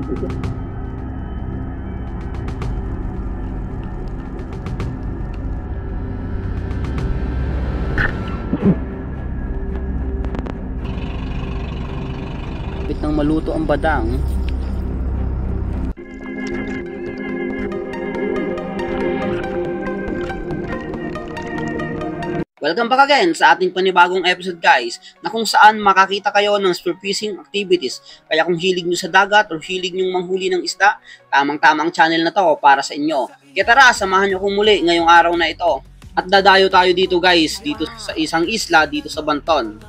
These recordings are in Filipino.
Kapit nang maluto ang badang. Welcome back again sa ating panibagong episode guys, na kung saan makakita kayo ng spearfishing activities. Kaya kung hilig nyo sa dagat o hilig nyo manghuli ng isda, tamang-tamang channel na to para sa inyo. Kaya tara, samahan nyo kong muli ngayong araw na ito. At dadayo tayo dito guys, dito sa isang isla dito sa Banton.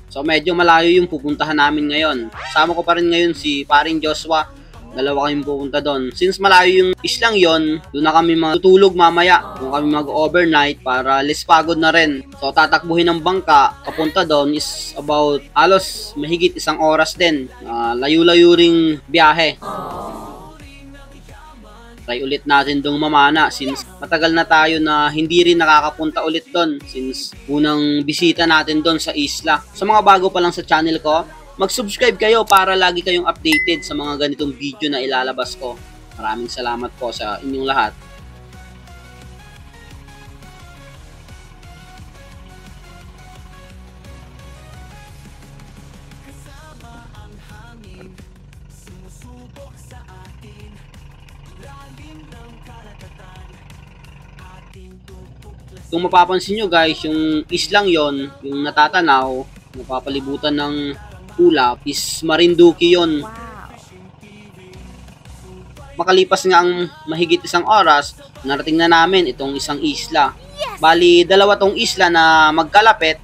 So medyo malayo yung pupuntahan namin ngayon. Kasama ko pa rin ngayon si paring Joshua. Dalawa kami pupunta doon. Since malayo yung islang yon, doon na kami matutulog mamaya. Doon kami mag-overnight para less pagod na rin. So tatakbuhin ng bangka, papunta doon is about halos mahigit 1 oras din. Layo-layo ring biyahe. Try ulit natin doon mamana since matagal na tayo na hindi rin nakakapunta ulit doon since unang bisita natin doon sa isla. Sa mga bago pa lang sa channel ko, mag-subscribe kayo para lagi kayong updated sa mga ganitong video na ilalabas ko. Maraming salamat po sa inyong lahat. Kung mapapansin nyo guys, yung islang yon, yung natatanaw, napapalibutan ng ulap is Marinduque yon. Makalipas nga ang mahigit 1 oras, narating na namin itong isang isla. Bali, 2 tong isla na magkalapit.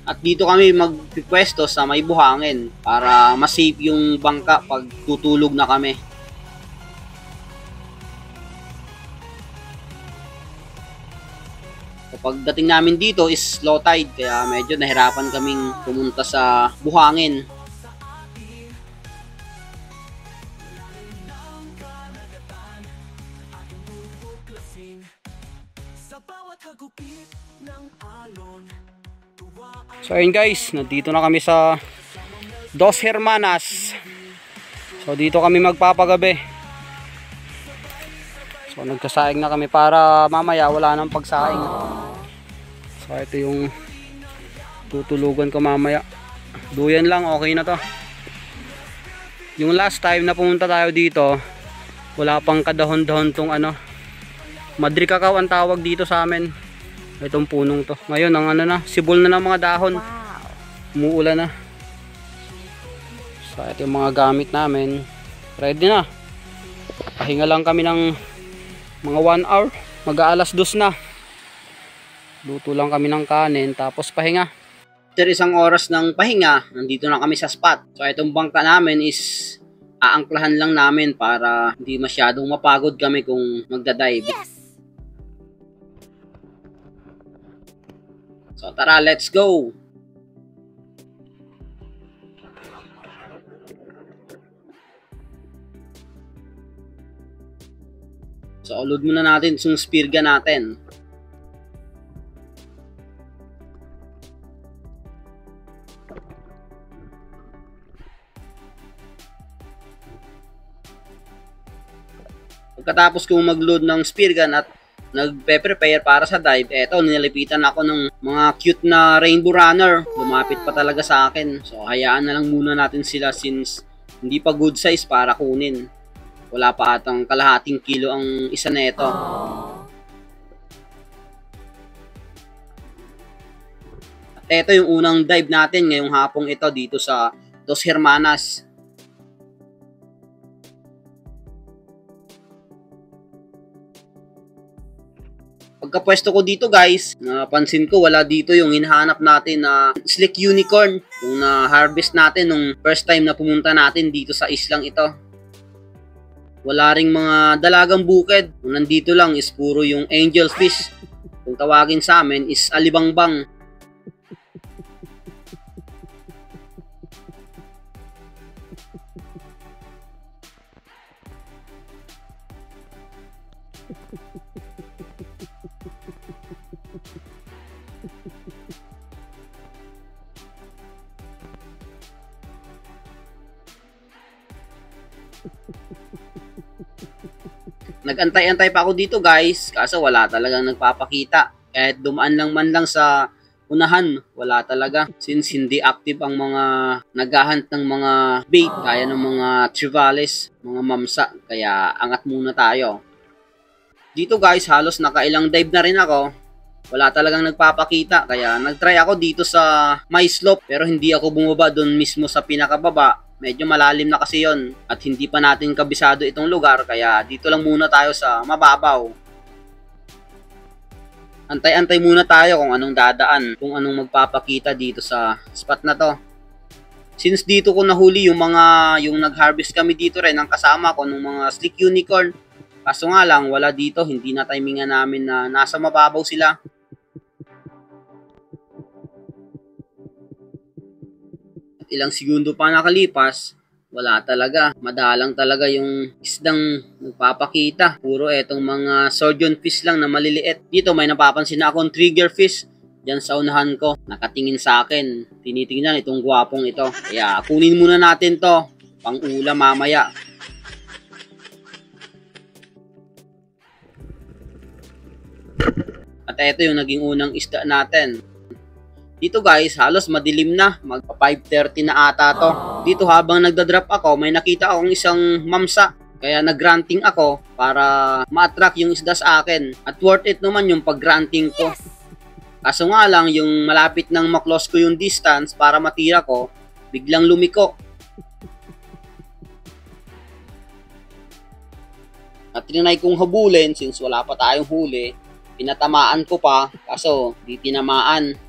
At dito kami magpipwesto sa may buhangin para mas safe yung bangka pag tutulog na kami. Kapag dating namin dito is low tide kaya medyo nahirapan kaming pumunta sa buhangin. So ayun guys, nandito na kami sa Dos Hermanas. So dito kami magpapagabi. So nagsasaing na kami para mamaya wala nang pagsaing. So ito yung tutulugan ko mamaya. Duyan lang, okay na to. Yung last time na pumunta tayo dito, wala pang kadahon-dahon tong ano, madrikakaw ang tawag dito sa amin. Itong punong to. Ngayon ang ano na, sibol na ng mga dahon. Umuulan na. So ito yung mga gamit namin. Ready na. Pahinga lang kami ng mga 1 hour. Mag-aalas 2 na. Luto lang kami ng kanin tapos pahinga. After 1 oras ng pahinga, nandito na kami sa spot. So itong bangka namin is aangklahan lang namin para hindi masyadong mapagod kami kung magdadive. Yes! So tara, let's go! So load muna natin yung spear gun natin. Pagkatapos kong mag-load ng spear gun at nagpe-prepare para sa dive, eto nililipitan ako ng mga cute na rainbow runner. Lumapit pa talaga sa akin. So hayaan na lang muna natin sila since hindi pa good size para kunin. Wala pa atang kalahating kilo ang isa neto. At eto yung unang dive natin ngayong hapong ito dito sa Dos Hermanas. Pagkapwesto ko dito guys, napansin ko wala dito yung hinahanap natin na slick unicorn. Yung na-harvest natin nung first time na pumunta natin dito sa islang ito. Wala ring mga dalagang bukid. Kung nandito lang is puro yung angelfish. Kung tawagin sa amin is alibangbang. Nag-antay-antay pa ako dito guys, kaso wala talagang nagpapakita. Kahit dumaan lang man lang sa unahan, wala talaga. Since hindi active ang mga naghahunt ng mga bait, kaya ng mga trevally, mga mamsa. Kaya angat muna tayo. Dito guys, halos nakailang dive na rin ako. Wala talagang nagpapakita. Kaya nagtry ako dito sa my slope. Pero hindi ako bumaba doon mismo sa pinakababa. Medyo malalim na kasi yon at hindi pa natin kabisado itong lugar, kaya dito lang muna tayo sa mababaw. Antay-antay muna tayo kung anong dadaan, kung anong magpapakita dito sa spot na to. Since dito ko nahuli yung nag-harvest kami dito rin ang kasama ko ng mga slick unicorn. Kaso nga lang wala dito, hindi na timingan namin na nasa mababaw sila. Ilang segundo pa nakalipas, wala talaga. Madalang talaga yung isdang nagpapakita. Puro etong mga surgeon fish lang na maliliit. Dito may napapansin na akong trigger fish dyan sa unahan ko. Nakatingin sa akin. Tinitingnan itong gwapong ito. Kaya kunin muna natin to. Pang ulam mamaya. At ito yung naging unang isda natin. Dito guys, halos madilim na. Magpa 5:30 na ata to. Dito habang nagda-drop ako, may nakita akong isang mamsa. Kaya nag-grunting ako para ma-attract yung isda sa akin. At worth it naman yung pag-grunting ko. Kaso nga lang, yung malapit nang ma-close ko yung distance para matira ko, biglang lumiko. At trinay kong habulin since wala pa tayong huli. Pinatamaan ko pa, kaso di tinamaan.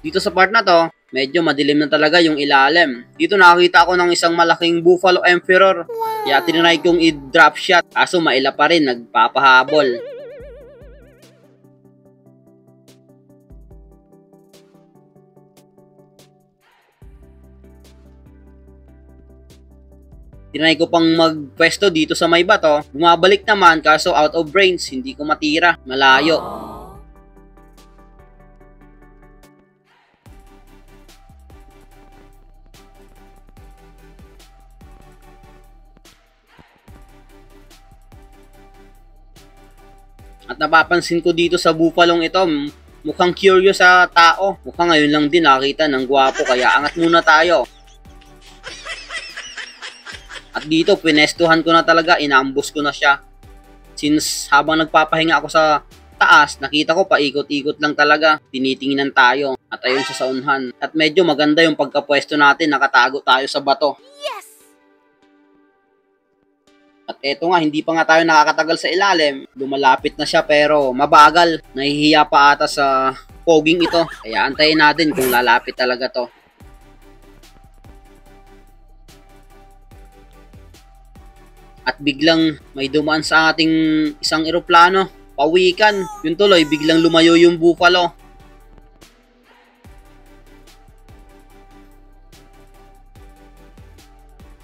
Dito sa part na to, medyo madilim na talaga yung ilalim. Dito nakakita ako ng isang malaking buffalo emperor. Kaya tinry kong i-drop shot. Kaso maila pa rin, nagpapahabol. Tinry ko pang magpwesto dito sa may bato. Bumabalik naman kaso out of range, hindi ko matira. Malayo. At napapansin ko dito sa bupalong ito, mukhang curious sa tao. Mukhang ngayon lang din nakita ng gwapo, kaya angat muna tayo. At dito, pinestuhan ko na talaga, inaambus ko na siya. Since habang nagpapahinga ako sa taas, nakita ko paikot-ikot lang talaga. Tinitingnan tayo. At ayun sa saunhan. At medyo maganda yung pagkapwesto natin, nakatago tayo sa bato. At eto nga, hindi pa nga tayo nakakatagal sa ilalim. Lumalapit na siya pero mabagal. Nahihiya pa ata sa poging ito. Kaya antayin natin kung lalapit talaga to. At biglang may dumaan sa ating isang eroplano. Pawikan. Yun tuloy, biglang lumayo yung buffalo.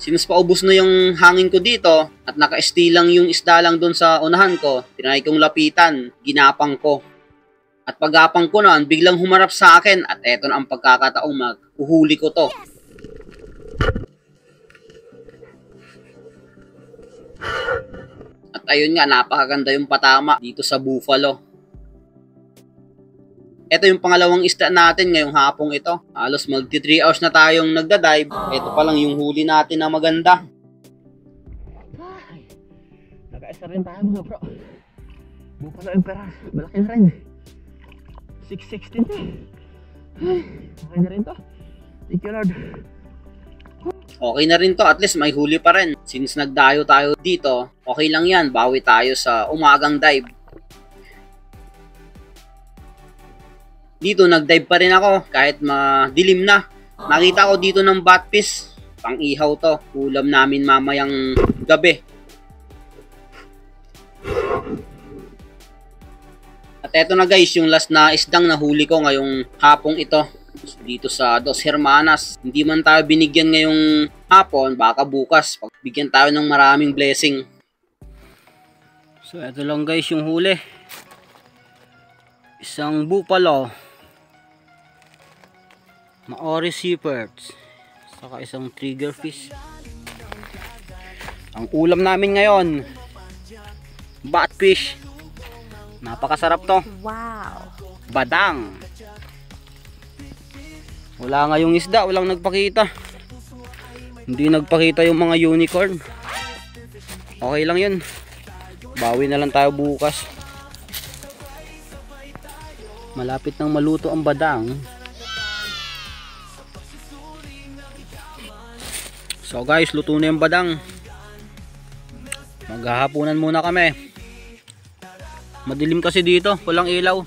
Since paubos na yung hangin ko dito at naka-stay lang yung isda lang doon sa unahan ko, tinry kong lapitan, ginapang ko. At pagapang ko noon, biglang humarap sa akin at eto na ang pagkakataong maghuhuli ko to. At ayun nga, napakaganda yung patama dito sa buffalo. Ito yung pangalawang isda natin ngayong hapong ito. Halos magti 3 hours na tayong nagda-dive. Ito pa lang yung huli natin na maganda. Ay, naka-isa rin tayo mga bro. Buffalo Emperor, malaki na rin. 616 na. Ay, okay na rin to. Thank you Lord. Okay na rin to, at least may huli pa rin. Since nagdayo tayo dito, okay lang yan. Bawi tayo sa umagang dive. Dito nag-dive pa rin ako kahit madilim na. Nakita ko dito ng batfish. Pang ihaw to. Ulam namin mamayang gabi. At eto na guys, yung last na isdang nahuli ko ngayong hapong ito. Dito sa Dos Hermanas. Hindi man tayo binigyan ngayong hapon, baka bukas, pagbigyan tayo ng maraming blessing. So ito lang guys yung huli. Isang bupalo, Maori seaperts, saka isang triggerfish. Ang ulam namin ngayon, batfish. Napakasarap to. Wow. Badang. Wala nga yung isda, walang nagpakita. Hindi nagpakita yung mga unicorn. Okay lang yun. Bawi na lang tayo bukas. Malapit nang maluto ang badang. So guys, luto na yung badang. Maghahapunan muna kami. Madilim kasi dito, walang ilaw.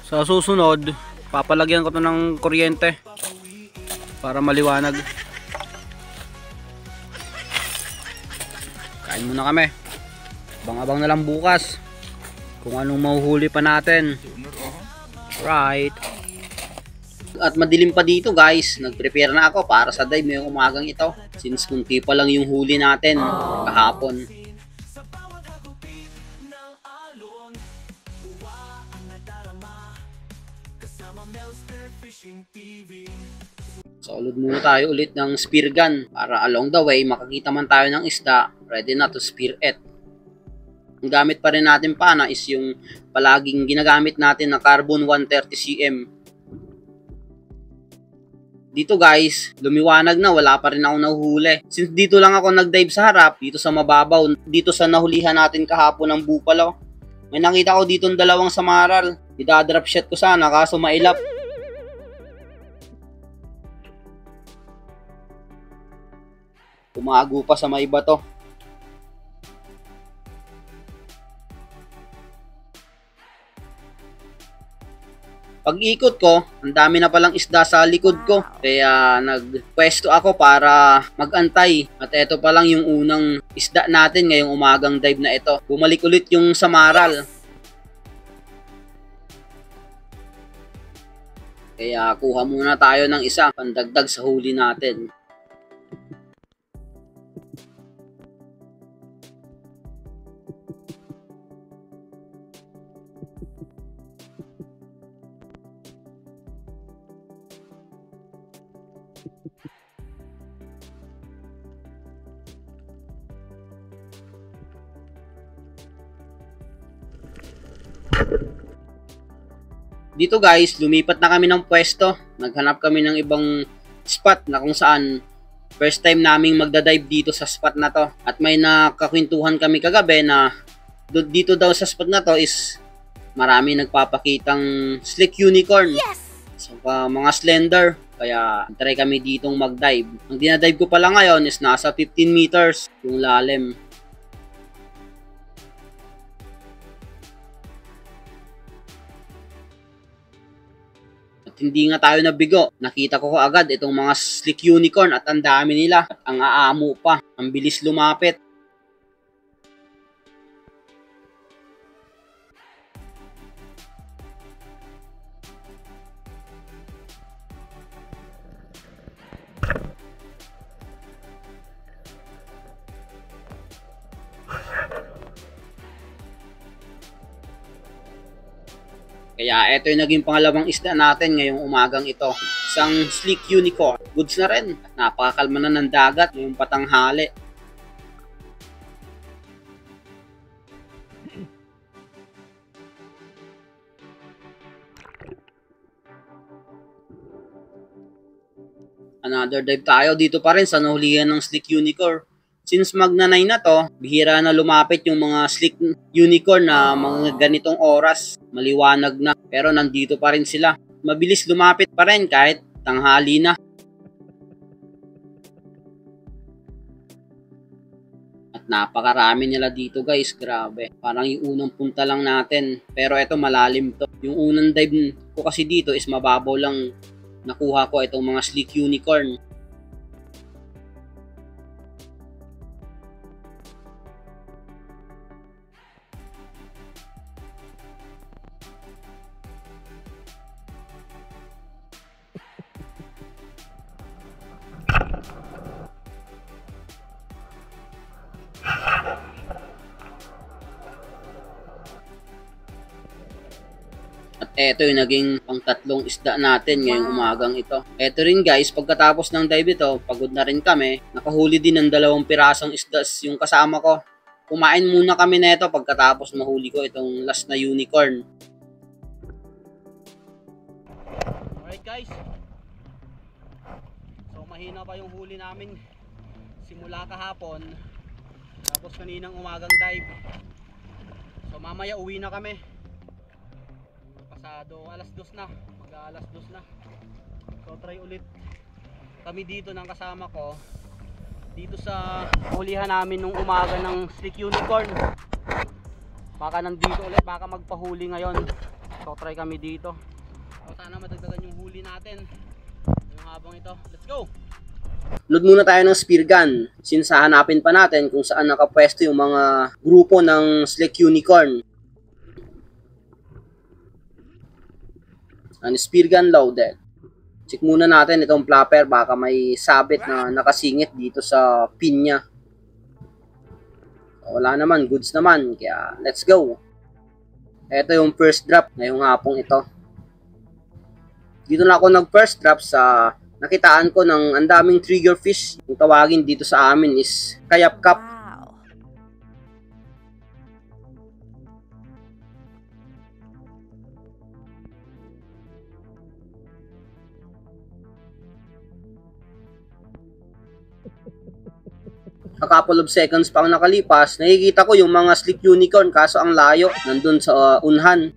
Sa susunod, papalagyan ko to ng kuryente para maliwanag. Kain muna kami. Abang-abang na lang bukas kung anong mahuhuli pa natin. Right. At madilim pa dito guys, nag-prepare na ako para sa dive ngayong umagang ito. Since kunti pa lang yung huli natin kahapon. Solid muna tayo ulit ng spear gun para along the way makakita man tayo ng isda, ready na to spear it. Ang gamit pa rin natin pana is yung palaging ginagamit natin na carbon 130 cm. Dito guys, lumiwanag na, wala pa rin ako nahuhuli. Since dito lang ako nag-dive sa harap, dito sa mababaw, dito sa nahulihan natin kahapon ng bupalo. May nakita ko dito ng dalawang samaral. Idadrop shot ko sana kaso mailap. Tumago pa sa may bato. Pag ikot ko, ang dami na palang isda sa likod ko. Kaya nagpwesto ako para magantay. At ito pa lang yung unang isda natin ngayong umagang dive na ito. Bumalik ulit yung samaral. Kaya kuha muna tayo ng isa, pandagdag sa huli natin. Dito guys, lumipat na kami ng pwesto. Naghanap kami ng ibang spot na kung saan first time naming magdadive dito sa spot na to. At may nakakwentuhan kami kagabi na dito daw sa spot na to is marami nagpapakitang slick unicorn. Yes! So mga slender. Kaya try kami ditong mag-dive. Ang dinadive ko pala ngayon is nasa 15 meters yung lalim. Hindi nga tayo nabigo. Nakita ko agad itong mga slick unicorn at ang dami nila. At ang aamo pa. Ang bilis lumapit. Kaya ito yung naging pangalawang isda natin ngayong umagang ito. Isang slick unicorn. Goods na rin. Napakakalma na ng dagat ngayong patanghali. Another dive tayo dito pa rin sa nahulihan ng slick unicorn. Since magnanay na to, bihira na lumapit yung mga slick unicorn na mga ganitong oras. Maliwanag na, pero nandito pa rin sila. Mabilis lumapit pa rin kahit tanghali na. At napakarami nila dito guys, grabe. Parang yung unang punta lang natin, pero eto malalim to. Yung unang dive ko kasi dito is mababaw lang nakuha ko itong mga slick unicorn. Ito yung naging pang-tatlong isda natin ngayong umagang ito. Ito rin guys, pagkatapos ng dive ito, pagod na rin kami. Nakahuli din ng 2 pirasong isda yung kasama ko. Kumain muna kami nito pagkatapos mahuli ko itong last na unicorn. Alright guys. So mahina pa yung huli namin simula kahapon. Tapos kaninang umagang dive. So mamaya uwi na kami. Pasado alas 2 na, mag-aalas 2 na. So try ulit kami dito ng kasama ko dito sa hulihan namin nung umaga ng slick unicorn. Baka nandito ulit, baka magpahuli ngayon. So try kami dito. So sana madagdagan yung huli natin yung habang ito. Let's go! Load muna tayo ng spear gun since hahanapin pa natin kung saan nakapwesto yung mga grupo ng slick unicorn. Ang spear gun loaded. Check muna natin itong flapper, baka may sabit na nakasingit dito sa pin niya. Wala naman, goods naman, kaya let's go. Ito yung first drop ngayong hapong ito. Dito na ako nag first drop sa nakitaan ko ng ang daming triggerfish. Yung tawagin dito sa amin is kayap-kap. A couple of seconds pa ang nakalipas, nakikita ko yung mga slick unicorn kaso ang layo, nandun sa unhan.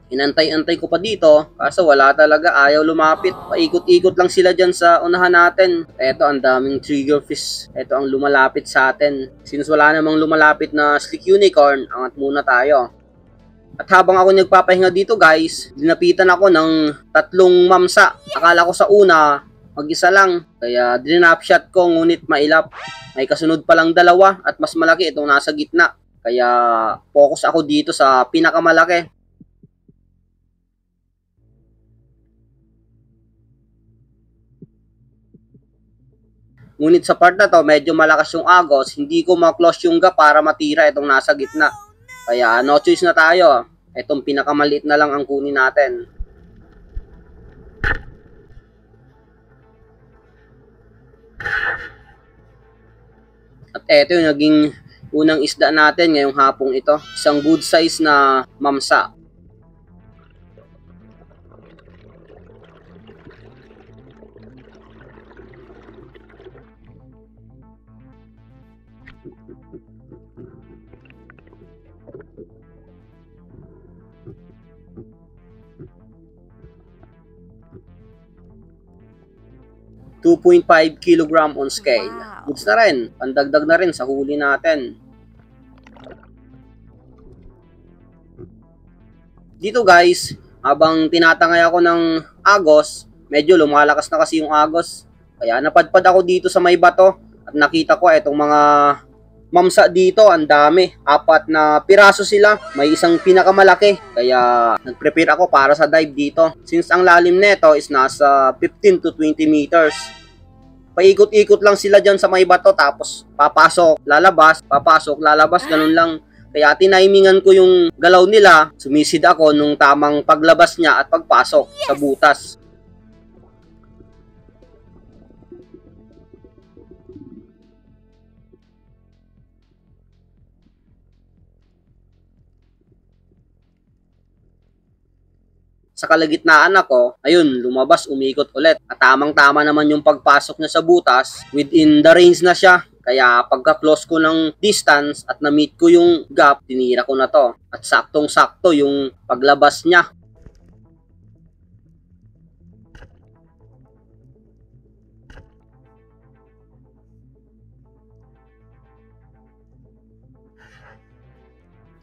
Inantay-antay ko pa dito, kaso wala talaga, ayaw lumapit. Paikot-ikot lang sila dyan sa unahan natin. Eto, ang daming triggerfish. Eto ang lumalapit sa atin. Since wala namang lumalapit na slick unicorn, angat muna tayo. At habang ako nagpapahinga dito guys, dinapitan ako ng 3 mamsa. Akala ko sa una, mag-isa lang. Kaya dinapshot ko, ngunit mailap. May kasunod palang 2 at mas malaki itong nasa gitna. Kaya focus ako dito sa pinakamalaki. Ngunit sa part na to, medyo malakas yung agos, hindi ko ma-close yung gap para matira itong nasa gitna. Kaya no choice na tayo. Itong pinakamaliit na lang ang kunin natin. At eto yung naging unang isda natin ngayong hapong ito. Isang good size na mamsa. .5 kilogram on scale. Wow. Goods na rin. Pandagdag na rin sa huli natin. Dito guys, habang tinatangay ako ng agos, medyo lumalakas na kasi yung agos. Kaya napadpad ako dito sa may bato at nakita ko itong mga mamsa dito, ang dami. 4 na piraso sila. May isang pinakamalaki. Kaya nag-prepare ako para sa dive dito. Since ang lalim nito is nasa 15 to 20 meters. Paikot-ikot lang sila dyan sa may bato, tapos papasok, lalabas, papasok, lalabas, ganun lang. Kaya tinimingan ko yung galaw nila, sumisid ako nung tamang paglabas niya at pagpasok sa butas. Sa kalagitnaan ako, ayun, lumabas, umikot ulit. At tamang-tama naman yung pagpasok niya sa butas, within the range na siya. Kaya pagka-close ko ng distance at na-meet ko yung gap, tinira ko na to. At saktong-sakto yung paglabas niya.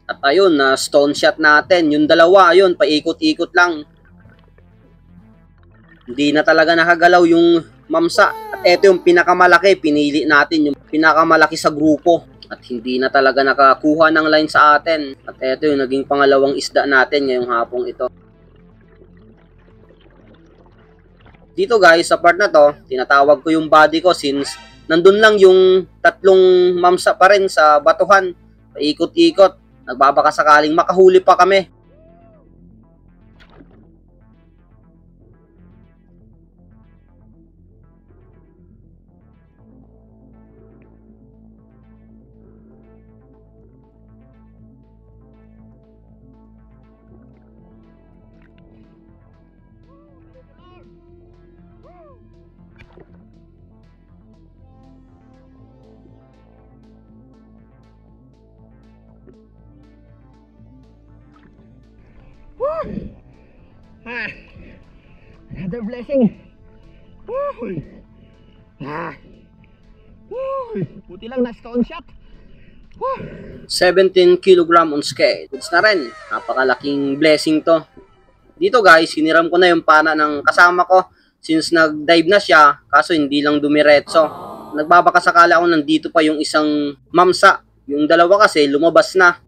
At ayun, na stone shot natin. Yung 2, ayun, paikot-ikot lang. Hindi na talaga nakagalaw yung mamsa. At eto yung pinakamalaki, pinili natin yung pinakamalaki sa grupo. at hindi na talaga nakakuha ng line sa atin. At ito yung naging pangalawang isda natin ngayong hapong ito. Dito guys, sa part na to, tinatawag ko yung body ko since nandun lang yung tatlong mamsa pa rin sa batuhan. Paikot-ikot, nagbabaka sakaling makahuli pa kami. Another blessing. Buti lang na stone shot. 17 kg on scale. Goods na rin. Napakalaking blessing to. Dito guys, hiniram ko na yung pana ng kasama ko since nag-dive na siya, kaso hindi lang dumiretso. Nagbabaka sakala ako nandito pa yung isang mamsa. Yung dalawa kasi lumabas na.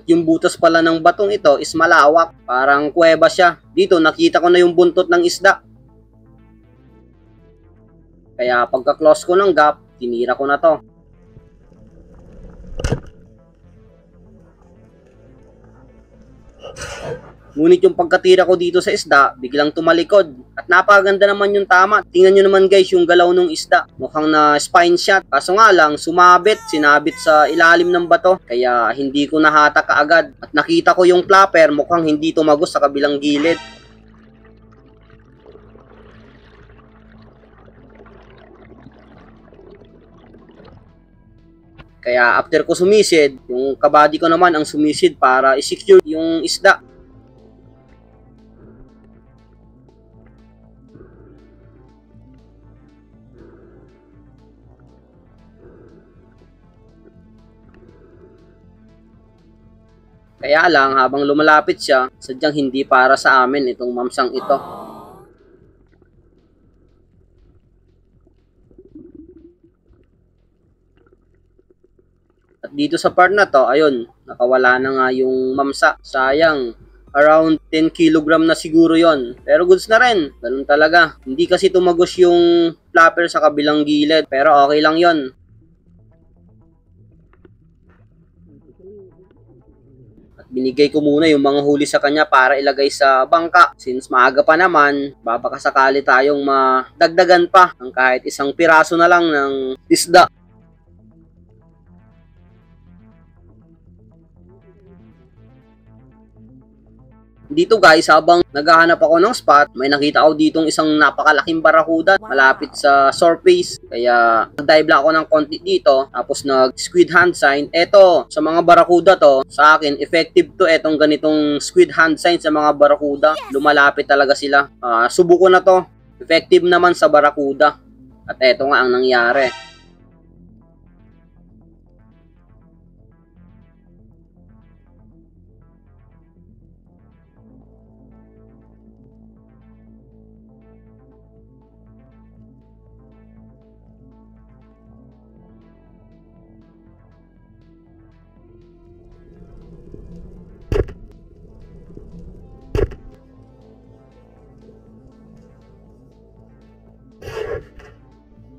Yung butas pala ng batong ito is malawak. Parang kuweba siya. Dito nakita ko na yung buntot ng isda. Kaya pagka-close ko ng gap, tinira ko na to. Ngunit yung pagkatira ko dito sa isda, biglang tumalikod. At napakaganda naman yung tama. Tingnan nyo naman guys yung galaw ng isda. Mukhang na spine shot. Kaso nga lang, sinabit sa ilalim ng bato. Kaya hindi ko nahatak kaagad. At nakita ko yung flapper, mukhang hindi tumagos sa kabilang gilid. Kaya after ko sumisid, yung kabady ko naman ang sumisid para i-secure yung isda. Kaya lang, habang lumalapit siya, sadyang hindi para sa amin itong mamsang ito. At dito sa part na to, ayun, nakawala na nga yung mamsa. Sayang, around 10 kg na siguro yon. Pero goods na rin, ganun talaga. Hindi kasi tumagos yung flapper sa kabilang gilid, pero okay lang yon. Binigay ko muna yung mga huli sa kanya para ilagay sa bangka. Since maaga pa naman, baka sakali tayong madagdagan pa ng kahit isang piraso na lang ng isda. Dito guys, habang naghahanap ako ng spot, may nakita ako ditong isang napakalaking barakuda malapit sa surface. Kaya nag-dive lang ako ng konti dito, tapos nag-squid hand sign. Eto, sa mga barakuda to, sa akin, effective to etong ganitong squid hand sign sa mga barakuda. Lumalapit talaga sila. Subuko na to. Effective naman sa barakuda. At eto nga ang nangyari.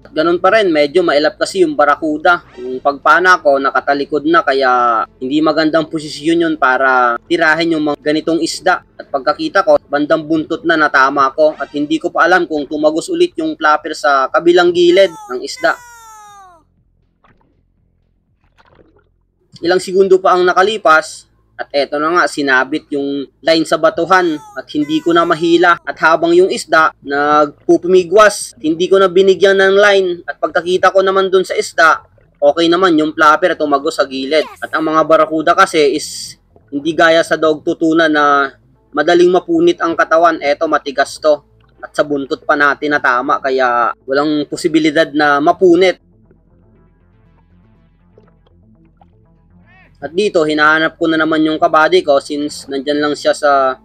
Ganun pa rin, medyo mailap kasi yung barakuda. Yung pagpana ko, nakatalikod na, kaya hindi magandang posisyon yun para tirahin yung mga ganitong isda. At pagkakita ko, bandang buntot na natama ko at hindi ko pa alam kung tumagos ulit yung flapper sa kabilang gilid ng isda. Ilang segundo pa ang nakalipas, at eto na nga, sinabit yung line sa batuhan at hindi ko na mahila. At habang yung isda nagpupumigwas, hindi ko na binigyan ng line. At pagkakita ko naman dun sa isda, okay naman yung flapper tumagos sa gilid. At ang mga barakuda kasi is hindi gaya sa dog tutunan na madaling mapunit ang katawan. Eto, matigas to. At sa buntot pa natin natama, kaya walang posibilidad na mapunit. At dito, hinahanap ko na naman yung kabady ko since nandyan lang siya sa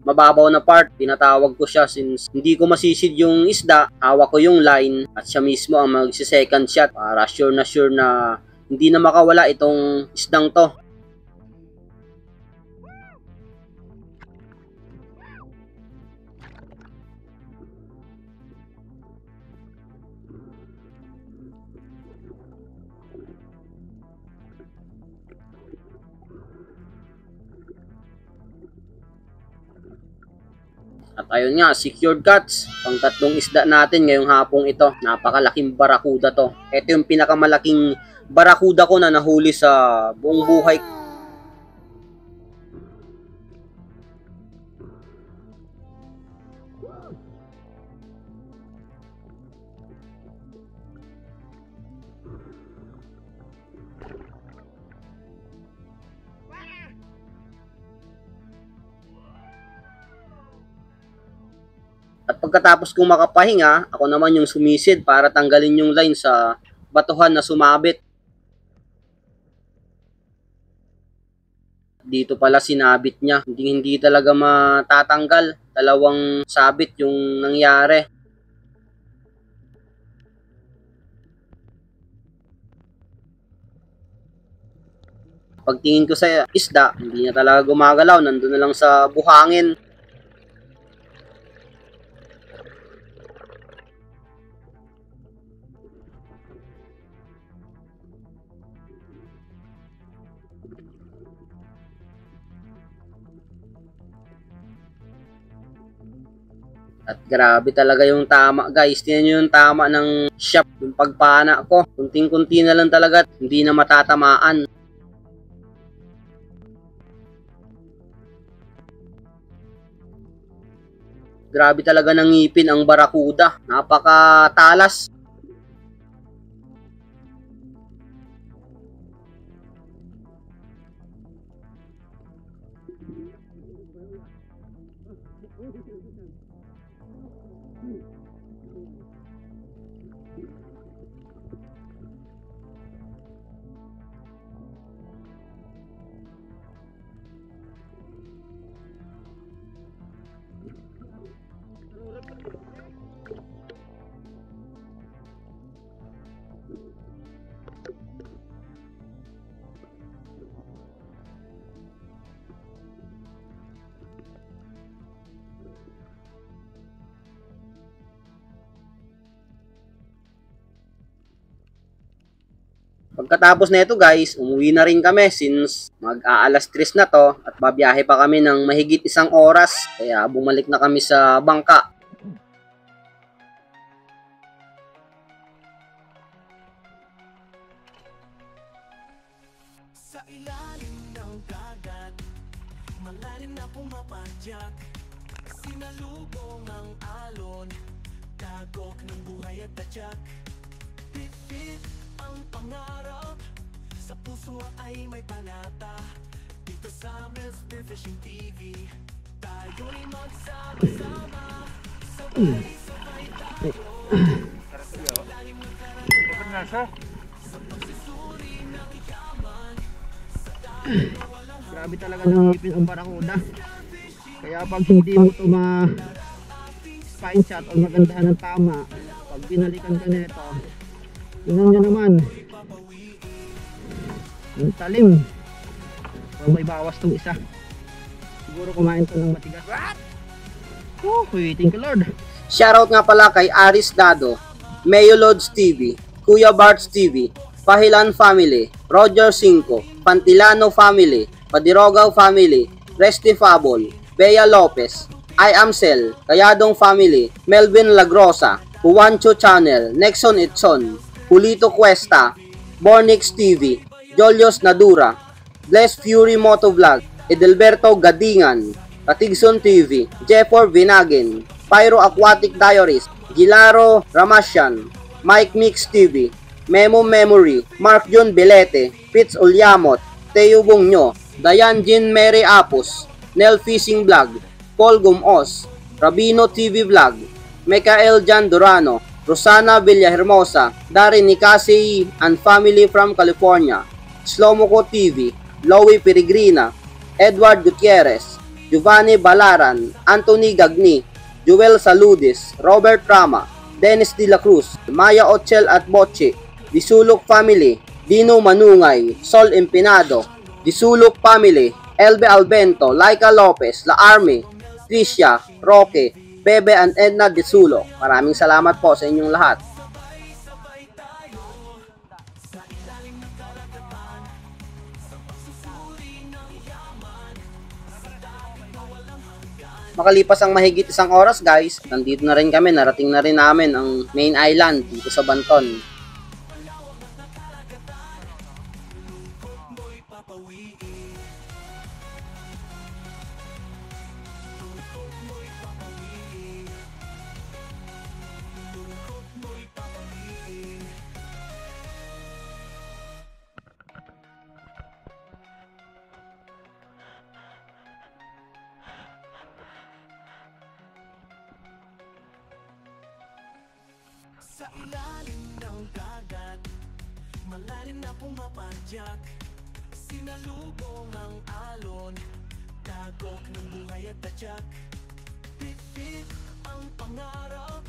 mababaw na part. Tinatawag ko siya since hindi ko masisid yung isda. Hawak ko yung line at siya mismo ang magsi-second shot para sure na hindi na makawala itong isdang to. At ayun nga, secured catch. Pangtatlong isda natin ngayong hapong ito. Napakalaking barakuda to. Ito yung pinakamalaking barakuda ko na nahuli sa buong buhay. At pagkatapos kong makapahinga, ako naman yung sumisid para tanggalin yung line sa batuhan na sumabit. Dito pala sinabit niya. Hindi talaga matatanggal. Dalawang sabit yung nangyari. Pagtingin ko sa isda, hindi na talaga gumagalaw. Nandun na lang sa buhangin. At grabe talaga yung tama, guys. Tingnan nyo yung tama ng shop. Yung pagpana ko. Kunting-kunti na lang talaga. Hindi na matatamaan. Grabe talaga ng ngipin ang barakuda. Napakatalas. Pagkatapos na ito, guys, umuwi na rin kami since mag-aalas 3 na to at babiyahe pa kami ng mahigit 1 oras. Kaya bumalik na kami sa bangka. Sa ilalim ng dagat, malalim na pumapadyak, sinalubong ang alon, dagok ng buhay at tadyak. Pit-pit ang pangarap, sa puso ay may panata. Dito sa Mr. Fishing TV, tayo'y magsama-sama, sabay-sabay tayo. Grabe talaga ng ngipin ang barakuda. Kaya pag hindi mo ito ma-spine shot o magandahan ng tama, pag binalikan ka nito, tingnan nyo naman, yung talim. So, may bawas tong isa. Siguro kumain to ng matigas. Oh, thank you Lord. Shoutout nga pala kay Aris Dado, Mayo Lods TV, Kuya Barts TV, Pahilan Family, Roger 5, Pantilano Family, Padirogaw Family, Resty Fabol, Bea Lopez, I Am Cell, Kayadong Family, Melvin Lagrosa, Juancho Channel, Nexon Itson, Julito Cuesta, Bornix TV, Jolios Nadura, Bless Fury Motovlog, Edelberto Gadingan, Katigson TV, Jeffor Vinagin, Pyro Aquatic Diaries, Gilaro Ramasian, Mike Mix TV, Memo Memory, Mark John Belete, Fitz Ulyamot, Teo Bongyo, Dayan Jean Mary Apos, Nel Fishing Vlog, Paul Gumos, Rabino TV Vlog, Michael Jan Durano, Rosana Villahermosa, Darren Nicasey and family from California, Slomoko TV, Lowy Peregrina, Edward Gutierrez, Giovanni Balaran, Anthony Gagni, Joel Saludis, Robert Rama, Dennis De La Cruz, Maya Ochel at Boche, Disulok Family, Dino Manungay, Sol Empinado, Disulok Family, Elbe Albento, Laika Lopez, La Army, Tricia, Roque, Bebe and Edna Disulok. Maraming salamat po sa inyong lahat. Makalipas ang mahigit isang oras guys, nandito na rin kami, narating na rin namin ang main island dito sa Banton. Sa ilalim ng dagat, malalim na pumapadyak. Sinalubong ang alon, dagok ng buhay at tatyak. Pit-pit ang pangarap,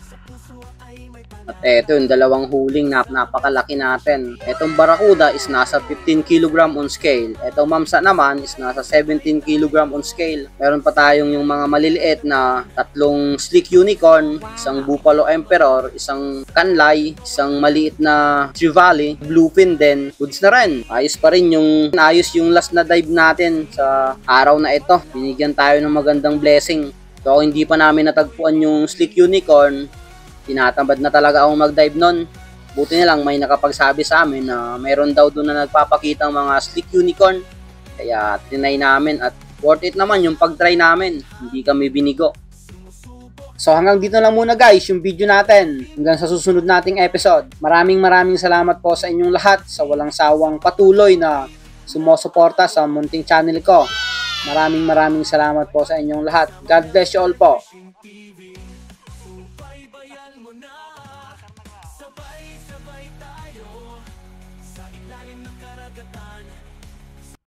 sa puso ay may pangarap. At eto yung dalawang huling napakalaki natin. Etong Barracuda is nasa 15 kg on scale. Etong Mamsa naman is nasa 17 kg on scale. Meron pa tayong yung mga maliliit na tatlong Slick Unicorn, isang Buffalo Emperor, isang Kanlay, isang maliit na Trevally, Bluefin din. Goods na rin. Ayos pa rin yung last na dive natin sa araw na ito. Binigyan tayo ng magandang blessing. So hindi pa namin natagpuan yung Slick Unicorn, tinatamad na talaga akong mag-dive nun. Buti na lang may nakapagsabi sa amin na mayroon daw doon na nagpapakita ng mga Slick Unicorn. Kaya tinry namin at worth it naman yung pag-try namin. Hindi kami binigo. So hanggang dito lang muna guys yung video natin. Hanggang sa susunod nating episode. Maraming salamat po sa inyong lahat sa walang sawang patuloy na sumusuporta sa munting channel ko. Maraming salamat po sa inyong lahat. God bless you all po.